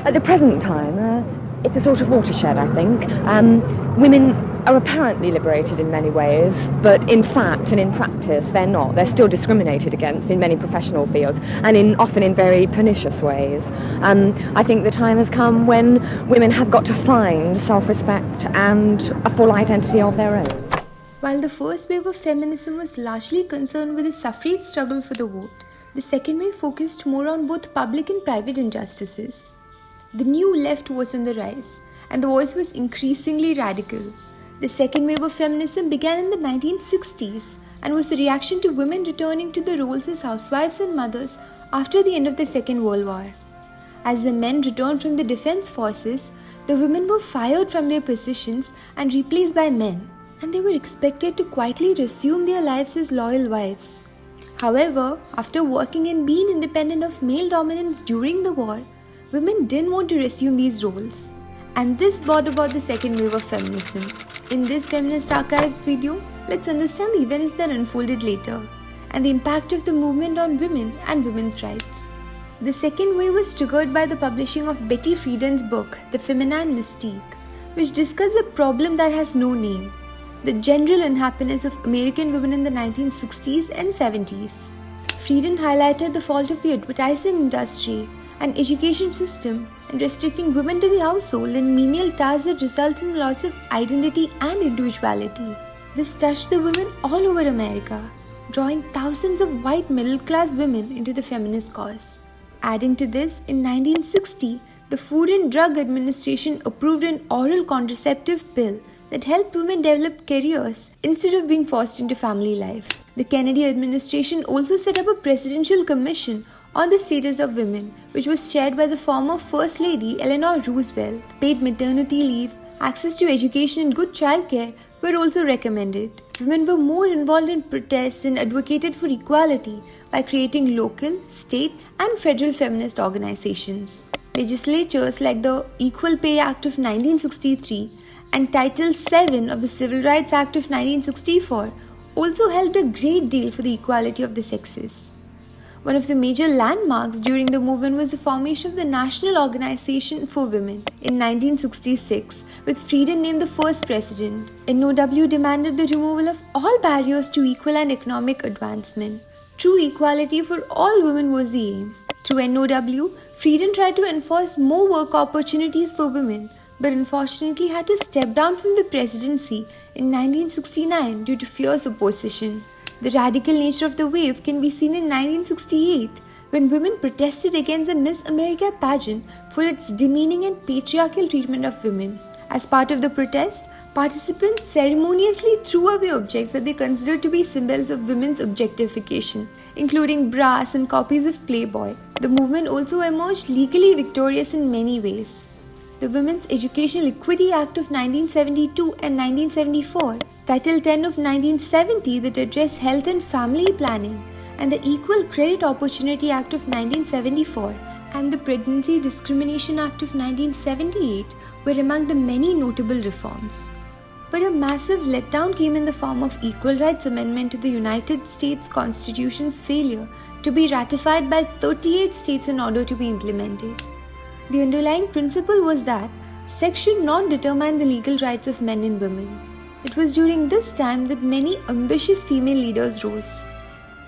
At the present time, it's a sort of watershed, I think. Women are apparently liberated in many ways, but in fact and in practice they're not. They're still discriminated against in many professional fields, and often in very pernicious ways. I think the time has come when women have got to find self-respect and a full identity of their own. While the first wave of feminism was largely concerned with the suffrage struggle for the vote, the second wave focused more on both public and private injustices. The new left was in the rise, and the voice was increasingly radical. The second wave of feminism began in the 1960s and was a reaction to women returning to the roles as housewives and mothers after the end of the Second World War. As the men returned from the defense forces, the women were fired from their positions and replaced by men, and they were expected to quietly resume their lives as loyal wives. However, after working and being independent of male dominance during the war, women didn't want to resume these roles. And this brought about the second wave of feminism. In this Feminist Archives video, let's understand the events that unfolded later and the impact of the movement on women and women's rights. The second wave was triggered by the publishing of Betty Friedan's book, The Feminine Mystique, which discussed a problem that has no name: the general unhappiness of American women in the 1960s and 70s. Friedan highlighted the fault of the advertising industry and education system in restricting women to the household and menial tasks that result in loss of identity and individuality. This touched the women all over America, drawing thousands of white middle-class women into the feminist cause. Adding to this, in 1960, the Food and Drug Administration approved an oral contraceptive pill that helped women develop careers instead of being forced into family life. The Kennedy administration also set up a presidential commission on the status of women, which was chaired by the former First Lady Eleanor Roosevelt. Paid maternity leave, access to education and good childcare were also recommended. Women were more involved in protests and advocated for equality by creating local, state and federal feminist organizations. Legislatures like the Equal Pay Act of 1963 and Title VII of the Civil Rights Act of 1964 also helped a great deal for the equality of the sexes. One of the major landmarks during the movement was the formation of the National Organization for Women in 1966, with Friedan named the first president. NOW demanded the removal of all barriers to equal and economic advancement. True equality for all women was the aim. Through NOW, Friedan tried to enforce more work opportunities for women, but unfortunately had to step down from the presidency in 1969 due to fierce opposition. The radical nature of the wave can be seen in 1968 when women protested against the Miss America pageant for its demeaning and patriarchal treatment of women. As part of the protest, participants ceremoniously threw away objects that they considered to be symbols of women's objectification, including bras and copies of Playboy. The movement also emerged legally victorious in many ways. The Women's Educational Equity Act of 1972 and 1974, Title 10 of 1970 that addressed health and family planning, and the Equal Credit Opportunity Act of 1974 and the Pregnancy Discrimination Act of 1978 were among the many notable reforms. But a massive letdown came in the form of Equal Rights Amendment to the United States Constitution's failure to be ratified by 38 states in order to be implemented. The underlying principle was that sex should not determine the legal rights of men and women. It was during this time that many ambitious female leaders rose.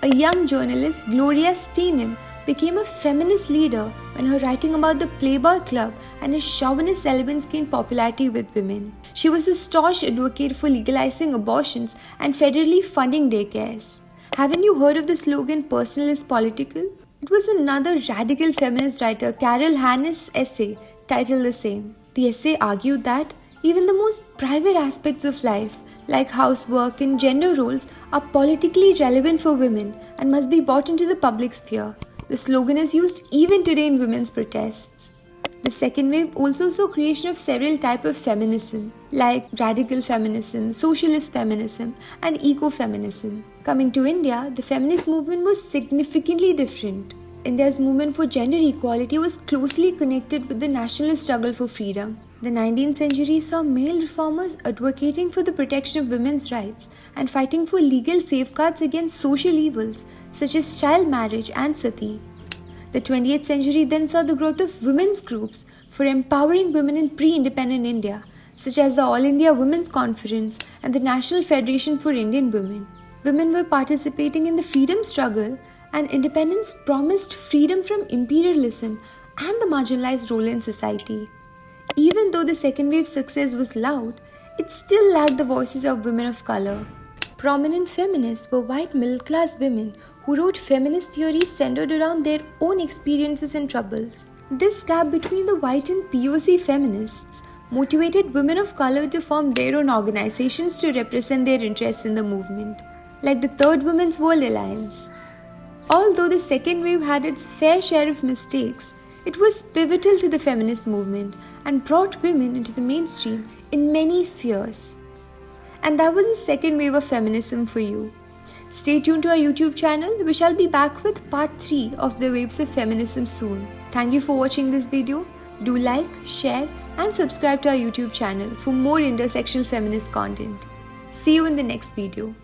A young journalist, Gloria Steinem, became a feminist leader when her writing about the Playboy Club and its chauvinist elements gained popularity with women. She was a staunch advocate for legalizing abortions and federally funding daycares. Haven't you heard of the slogan "Personal is Political"? It was another radical feminist writer, Carol Hanish's essay titled the same. The essay argued that even the most private aspects of life, like housework and gender roles, are politically relevant for women and must be brought into the public sphere. The slogan is used even today in women's protests. The second wave also saw creation of several types of feminism, like radical feminism, socialist feminism, and ecofeminism. Coming to India, the feminist movement was significantly different. India's movement for gender equality was closely connected with the nationalist struggle for freedom. The 19th century saw male reformers advocating for the protection of women's rights and fighting for legal safeguards against social evils such as child marriage and sati. The 20th century then saw the growth of women's groups for empowering women in pre-independent India, such as the All India Women's Conference and the National Federation for Indian Women. Women were participating in the freedom struggle, and independence promised freedom from imperialism and the marginalized role in society. Even though the second wave success was loud, it still lacked the voices of women of color. Prominent feminists were white middle-class women who wrote feminist theories centered around their own experiences and troubles. This gap between the white and POC feminists motivated women of color to form their own organizations to represent their interests in the movement, like the Third Women's World Alliance. Although the second wave had its fair share of mistakes, it was pivotal to the feminist movement and brought women into the mainstream in many spheres. And that was the second wave of feminism for you. Stay tuned to our YouTube channel. We shall be back with part 3 of the waves of feminism soon. Thank you for watching this video. Do like, share and subscribe to our YouTube channel for more intersectional feminist content. See you in the next video.